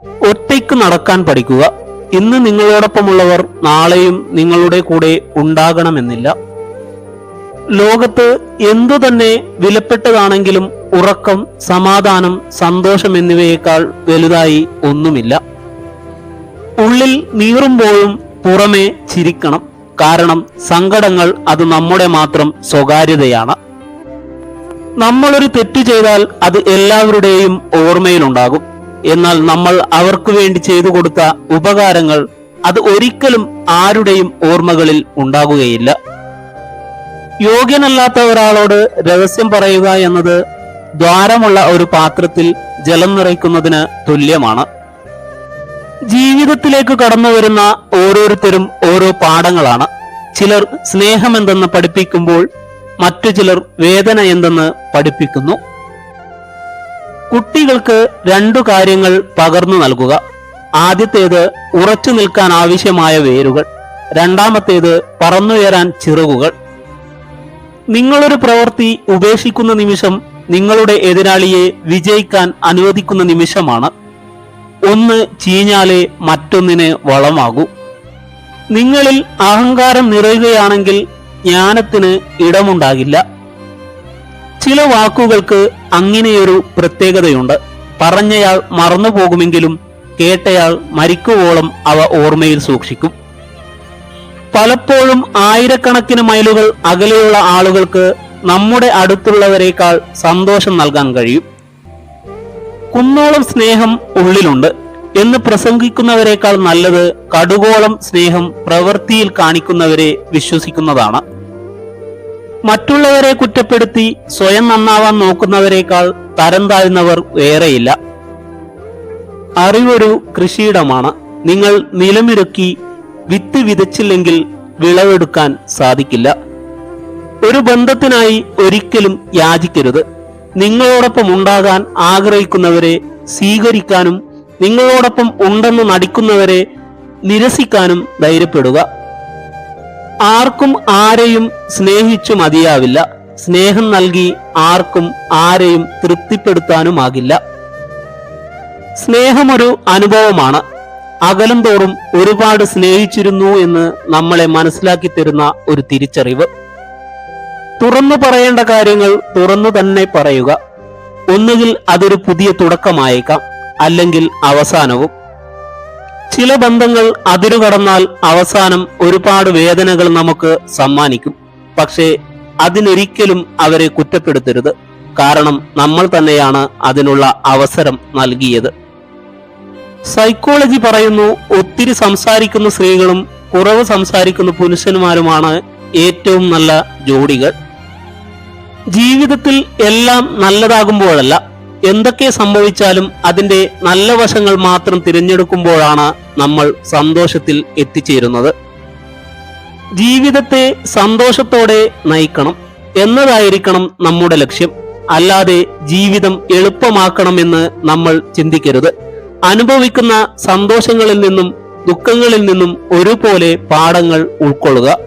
ഒറ്റയ്ക്ക് നടക്കാൻ പഠിക്കുക. ഇന്ന് നിങ്ങളോടൊപ്പമുള്ളവർ നാളെയും നിങ്ങളുടെ കൂടെ ഉണ്ടാകണമെന്നില്ല. ലോകത്ത് എന്തു തന്നെ വിലപ്പെട്ടതാണെങ്കിലും ഉറക്കം, സമാധാനം, സന്തോഷം എന്നിവയേക്കാൾ വലുതായി ഒന്നുമില്ല. ഉള്ളിൽ നീറുമ്പോഴും പുറമേ ചിരിക്കണം. കാരണം സങ്കടങ്ങൾ അത് നമ്മുടെ മാത്രം സ്വകാര്യതയാണ്. നമ്മളൊരു തെറ്റ് ചെയ്താൽ അത് എല്ലാവരുടെയും ഓർമ്മയിലുണ്ടാകും. എന്നാൽ നമ്മൾ അവർക്ക് വേണ്ടി ചെയ്തു കൊടുത്ത ഉപകാരങ്ങൾ അത് ഒരിക്കലും ആരുടെയും ഓർമ്മകളിൽ ഉണ്ടാകുകയില്ല. യോഗ്യനല്ലാത്ത ഒരാളോട് രഹസ്യം പറയുക എന്നത് ദ്വാരമുള്ള ഒരു പാത്രത്തിൽ ജലം നിറയ്ക്കുന്നതിന് തുല്യമാണ്. ജീവിതത്തിലേക്ക് കടന്നു വരുന്ന ഓരോരുത്തരും ഓരോ പാഠങ്ങളാണ്. ചിലർ സ്നേഹമെന്തെന്ന് പഠിപ്പിക്കുമ്പോൾ മറ്റു ചിലർ വേദന എന്തെന്ന് പഠിപ്പിക്കുന്നു. കുട്ടികൾക്ക് രണ്ടു കാര്യങ്ങൾ പകർന്നു നൽകുക. ആദ്യത്തേത് ഉറച്ചു നിൽക്കാൻ ആവശ്യമായ വേരുകൾ, രണ്ടാമത്തേത് പറന്നുയരാൻ ചിറകുകൾ. നിങ്ങളൊരു പ്രവൃത്തി ഉപേക്ഷിക്കുന്ന നിമിഷം നിങ്ങളുടെ എതിരാളിയെ വിജയിക്കാൻ അനുവദിക്കുന്ന നിമിഷമാണ്. ഒന്ന് ചീഞ്ഞാലേ മറ്റൊന്നിന് വളമാകൂ. നിങ്ങളിൽ അഹങ്കാരം നിറയുകയാണെങ്കിൽ ജ്ഞാനത്തിന് ഇടമുണ്ടാകില്ല. ചില വാക്കുകൾക്ക് അങ്ങനെയൊരു പ്രത്യേകതയുണ്ട്. പറഞ്ഞയാൾ മറന്നുപോകുമെങ്കിലും കേട്ടയാൾ മരിക്കുവോളം അവ ഓർമ്മയിൽ സൂക്ഷിക്കും. പലപ്പോഴും ആയിരക്കണക്കിന് മൈലുകൾ അകലെയുള്ള ആളുകൾക്ക് നമ്മുടെ അടുത്തുള്ളവരെക്കാൾ സന്തോഷം നൽകാൻ കഴിയും. കുന്നോളം സ്നേഹം ഉള്ളിലുണ്ട് എന്ന് പ്രസംഗിക്കുന്നവരെക്കാൾ നല്ലത് കടുകോളം സ്നേഹം പ്രവൃത്തിയിൽ കാണിക്കുന്നവരെ വിശ്വസിക്കുന്നതാണ്. മറ്റുള്ളവരെ കുറ്റപ്പെടുത്തി സ്വയം നന്നാവാൻ നോക്കുന്നവരെക്കാൾ തരം താഴ്ന്നവർ വേറെയില്ല. അറിവൊരു കൃഷിയിടമാണ്. നിങ്ങൾ നിലമിരുക്കി വിത്ത് വിതച്ചില്ലെങ്കിൽ വിളവെടുക്കാൻ സാധിക്കില്ല. ഒരു ബന്ധത്തിനായി ഒരിക്കലും യാചിക്കരുത്. നിങ്ങളോടൊപ്പം ഉണ്ടാകാൻ ആഗ്രഹിക്കുന്നവരെ സ്വീകരിക്കാനും നിങ്ങളോടൊപ്പം ഉണ്ടെന്ന് നടിക്കുന്നവരെ നിരസിക്കാനും ധൈര്യപ്പെടുക. ആർക്കും ആരെയും സ്നേഹിച്ചു മതിയാവില്ല. സ്നേഹം നൽകി ആർക്കും ആരെയും തൃപ്തിപ്പെടുത്താനുമാകില്ല. സ്നേഹമൊരു അനുഭവമാണ്. അകലം തോറും ഒരുപാട് സ്നേഹിച്ചിരുന്നു എന്ന് നമ്മളെ മനസ്സിലാക്കി തരുന്ന ഒരു തിരിച്ചറിവ്. തുറന്നു പറയേണ്ട കാര്യങ്ങൾ തുറന്നു തന്നെ പറയുക. ഒന്നുകിൽ അതൊരു പുതിയ തുടക്കമായേക്കാം, അല്ലെങ്കിൽ അവസാനവും. ചില ബന്ധങ്ങൾ അതിരുകടന്നാൽ അവസാനം ഒരുപാട് വേദനകൾ നമുക്ക് സമ്മാനിക്കും. പക്ഷേ അതിനൊരിക്കലും അവരെ കുറ്റപ്പെടുത്തരുത്. കാരണം നമ്മൾ തന്നെയാണ് അതിനുള്ള അവസരം നൽകിയത്. സൈക്കോളജി പറയുന്നു, ഒത്തിരി സംസാരിക്കുന്ന സ്ത്രീകളും കുറവ് സംസാരിക്കുന്ന പുരുഷന്മാരുമാണ് ഏറ്റവും നല്ല ജോഡികൾ. ജീവിതത്തിൽ എല്ലാം നല്ലതാകുമ്പോഴല്ല, എന്തൊക്കെ സംഭവിച്ചാലും അതിന്റെ നല്ല വശങ്ങൾ മാത്രം തിരഞ്ഞെടുക്കുമ്പോഴാണ് നമ്മൾ സന്തോഷത്തിൽ എത്തിച്ചേരുന്നത്. ജീവിതത്തെ സന്തോഷത്തോടെ നയിക്കണം എന്നതായിരിക്കണം നമ്മുടെ ലക്ഷ്യം. അല്ലാതെ ജീവിതം എളുപ്പമാക്കണമെന്ന് നമ്മൾ ചിന്തിക്കരുത്. അനുഭവിക്കുന്ന സന്തോഷങ്ങളിൽ നിന്നും ദുഃഖങ്ങളിൽ നിന്നും ഒരുപോലെ പാഠങ്ങൾ ഉൾക്കൊള്ളുക.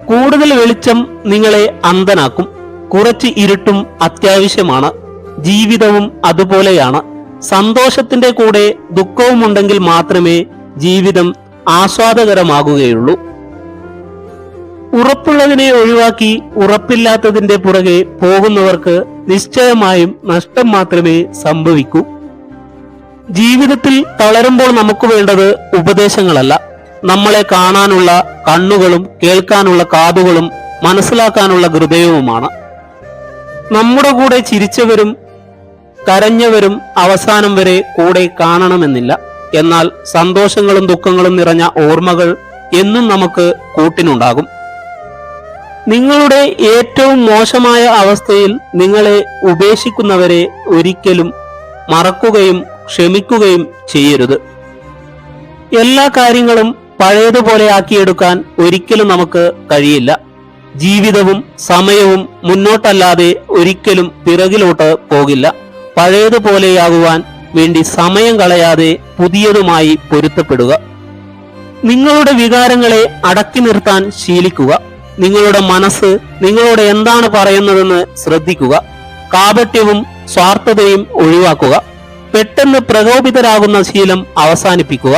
കൂടുതൽ വെളിച്ചം നിങ്ങളെ അന്ധനാക്കും. കുറച്ച് ഇരുട്ടും അത്യാവശ്യമാണ്. ജീവിതവും അതുപോലെയാണ്. സന്തോഷത്തിന്റെ കൂടെ ദുഃഖവും ഉണ്ടെങ്കിൽ മാത്രമേ ജീവിതം ആസ്വാദകരമാകുകയുള്ളൂ. ഉറപ്പുള്ളതിനെ ഒഴിവാക്കി ഉറപ്പില്ലാത്തതിന്റെ പുറകെ പോകുന്നവർക്ക് നിശ്ചയമായും നഷ്ടം മാത്രമേ സംഭവിക്കൂ. ജീവിതത്തിൽ തളരുമ്പോൾ നമുക്ക് വേണ്ടത് ഉപദേശങ്ങളല്ല, നമ്മളെ കാണാനുള്ള കണ്ണുകളും കേൾക്കാനുള്ള കാതുകളും മനസ്സിലാക്കാനുള്ള ഹൃദയവുമാണ്. നമ്മുടെ കൂടെ ചിരിച്ചവരും കരഞ്ഞവരും അവസാനം വരെ കൂടെ കാണണമെന്നില്ല. എന്നാൽ സന്തോഷങ്ങളും ദുഃഖങ്ങളും നിറഞ്ഞ ഓർമ്മകൾ എന്നും നമുക്ക് കൂട്ടിനുണ്ടാകും. നിങ്ങളുടെ ഏറ്റവും മോശമായ അവസ്ഥയിൽ നിങ്ങളെ ഉപേക്ഷിക്കുന്നവരെ ഒരിക്കലും മറക്കുകയും ക്ഷമിക്കുകയും ചെയ്യരുത്. എല്ലാ കാര്യങ്ങളും പഴയതുപോലെ ആക്കിയെടുക്കാൻ ഒരിക്കലും നമുക്ക് കഴിയില്ല. ജീവിതവും സമയവും മുന്നോട്ടല്ലാതെ ഒരിക്കലും പിറകിലോട്ട് പോകില്ല. പഴയതുപോലെയാകുവാൻ വേണ്ടി സമയം കളയാതെ പുതിയതുമായി പൊരുത്തപ്പെടുക. നിങ്ങളുടെ വികാരങ്ങളെ അടക്കി നിർത്താൻ ശീലിക്കുക. നിങ്ങളുടെ മനസ്സ് നിങ്ങളോട് എന്താണ് പറയുന്നതെന്ന് ശ്രദ്ധിക്കുക. കാപട്യവും സ്വാർത്ഥതയും ഒഴിവാക്കുക. പെട്ടെന്ന് പ്രകോപിതരാകുന്ന ശീലം അവസാനിപ്പിക്കുക.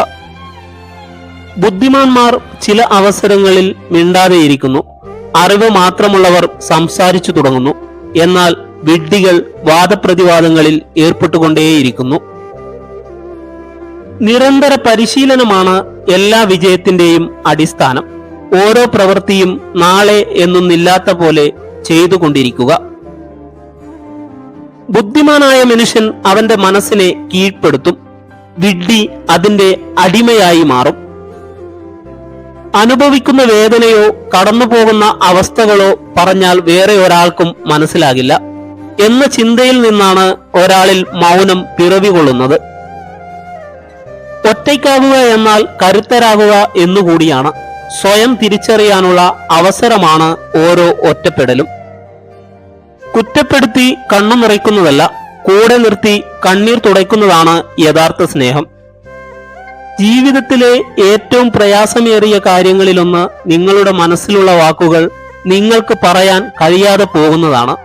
ബുദ്ധിമാന്മാർ ചില അവസരങ്ങളിൽ മിണ്ടാതെയിരിക്കുന്നു. അറിവ് മാത്രമുള്ളവർ സംസാരിച്ചു തുടങ്ങുന്നു. എന്നാൽ വിഡ്ഢികൾ വാദപ്രതിവാദങ്ങളിൽ ഏർപ്പെട്ടുകൊണ്ടേയിരിക്കുന്നു. നിരന്തര പരിശീലനമാണ് എല്ലാ വിജയത്തിന്റെയും അടിസ്ഥാനം. ഓരോ പ്രവൃത്തിയും നാളെ എന്നൊന്നില്ലാത്ത പോലെ ചെയ്തുകൊണ്ടിരിക്കുക. ബുദ്ധിമാനായ മനുഷ്യൻ അവന്റെ മനസ്സിനെ കീഴ്പ്പെടുത്തും. വിഡ്ഢി അതിന്റെ അടിമയായി മാറും. അനുഭവിക്കുന്ന വേദനയോ കടന്നുപോകുന്ന അവസ്ഥകളോ പറഞ്ഞാൽ വേറെ ഒരാൾക്കും മനസ്സിലാകില്ല എന്ന ചിന്തയിൽ നിന്നാണ് ഒരാളിൽ മൗനം പിറവികൊള്ളുന്നത്. ഒറ്റയ്ക്കാകുക എന്നാൽ കരുത്തരാകുക എന്നുകൂടിയാണ്. സ്വയം തിരിച്ചറിയാനുള്ള അവസരമാണ് ഓരോ ഒറ്റപ്പെടലും. കുറ്റപ്പെടുത്തി കണ്ണു നിറയ്ക്കുന്നതല്ല, കൂടെ നിർത്തി കണ്ണീർ തുടയ്ക്കുന്നതാണ് യഥാർത്ഥ സ്നേഹം. ജീവിതത്തിലെ ഏറ്റവും പ്രയാസമേറിയ കാര്യങ്ങളിലൊന്ന് നിങ്ങളുടെ മനസ്സിലുള്ള വാക്കുകൾ നിങ്ങൾക്ക് പറയാൻ കഴിയാതെ പോകുന്നതാണ്.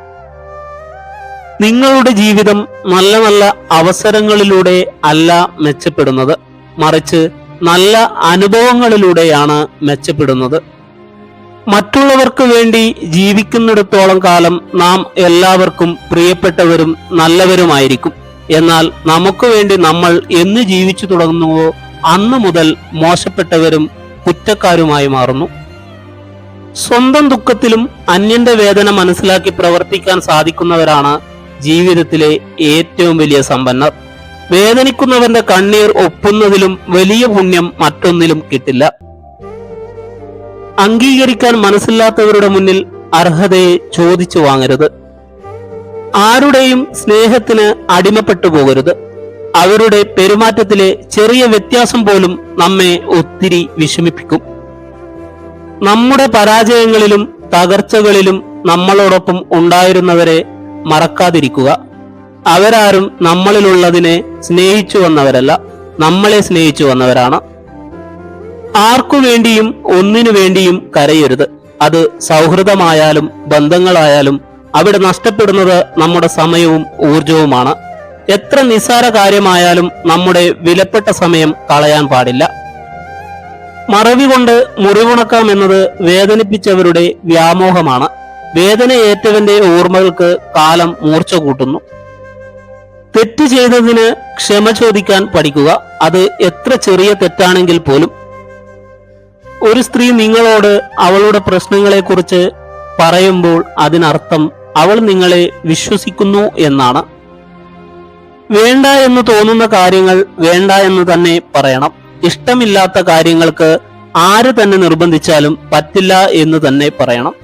നിങ്ങളുടെ ജീവിതം നല്ല നല്ല അവസരങ്ങളിലൂടെ അല്ല മെച്ചപ്പെടുന്നത്, മറിച്ച് നല്ല അനുഭവങ്ങളിലൂടെയാണ് മെച്ചപ്പെടുന്നത്. മറ്റുള്ളവർക്ക് വേണ്ടി ജീവിക്കുന്നിടത്തോളം കാലം നാം എല്ലാവർക്കും പ്രിയപ്പെട്ടവരും നല്ലവരുമായിരിക്കും. എന്നാൽ നമുക്ക് വേണ്ടി നമ്മൾ എന്ന് ജീവിച്ചു തുടങ്ങുന്നുവോ അന്നു മുതൽ മോശപ്പെട്ടവരും കുറ്റക്കാരുമായി മാറുന്നു. സ്വന്തം ദുഃഖത്തിലും അന്യന്റെ വേദന മനസ്സിലാക്കി പ്രവർത്തിക്കാൻ സാധിക്കുന്നവരാണ് ജീവിതത്തിലെ ഏറ്റവും വലിയ സമ്പന്നർ. വേദനിക്കുന്നവന്റെ കണ്ണീർ ഒപ്പുന്നതിലും വലിയ പുണ്യം മറ്റൊന്നിലും കിട്ടില്ല. അംഗീകരിക്കാൻ മനസ്സില്ലാത്തവരുടെ മുന്നിൽ അർഹതയെ ചോദിച്ചു വാങ്ങരുത്. ആരുടെയും സ്നേഹത്തിന് അടിമപ്പെട്ടു പോകരുത്. അവരുടെ പെരുമാറ്റത്തിലെ ചെറിയ വ്യത്യാസം പോലും നമ്മെ ഒത്തിരി വിഷമിപ്പിക്കും. നമ്മുടെ പരാജയങ്ങളിലും തകർച്ചകളിലും നമ്മളോടൊപ്പം ഉണ്ടായിരുന്നവരെ മറക്കാതിരിക്കുക. അവരാരും നമ്മളിലുള്ളതിനെ സ്നേഹിച്ചു വന്നവരല്ല, നമ്മളെ സ്നേഹിച്ചു വന്നവരാണ്. ആർക്കു വേണ്ടിയും ഒന്നിനു വേണ്ടിയും കരയരുത്. അത് സൗഹൃദമായാലും ബന്ധങ്ങളായാലും അവിടെ നഷ്ടപ്പെടുന്നത് നമ്മുടെ സമയവും ഊർജവുമാണ്. എത്ര നിസ്സാര കാര്യമായാലും നമ്മുടെ വിലപ്പെട്ട സമയം കളയാൻ പാടില്ല. മറവി കൊണ്ട് മുറിവുണക്കാം വേദനിപ്പിച്ചവരുടെ വ്യാമോഹമാണ്. വേദനയേറ്റവന്റെ ഓർമ്മകൾക്ക് കാലം മൂർച്ച കൂട്ടുന്നു. തെറ്റ് ചെയ്തതിന് ക്ഷമ ചോദിക്കാൻ പഠിക്കുക, അത് എത്ര ചെറിയ തെറ്റാണെങ്കിൽ പോലും. ഒരു സ്ത്രീ നിങ്ങളോട് അവളുടെ പ്രശ്നങ്ങളെക്കുറിച്ച് പറയുമ്പോൾ അതിനർത്ഥം അവൾ നിങ്ങളെ വിശ്വസിക്കുന്നു എന്നാണ്. വേണ്ട എന്ന് തോന്നുന്ന കാര്യങ്ങൾ വേണ്ട എന്ന് തന്നെ പറയണം. ഇഷ്ടമില്ലാത്ത കാര്യങ്ങൾക്ക് ആര് തന്നെ നിർബന്ധിച്ചാലും പറ്റില്ല എന്ന് തന്നെ പറയണം.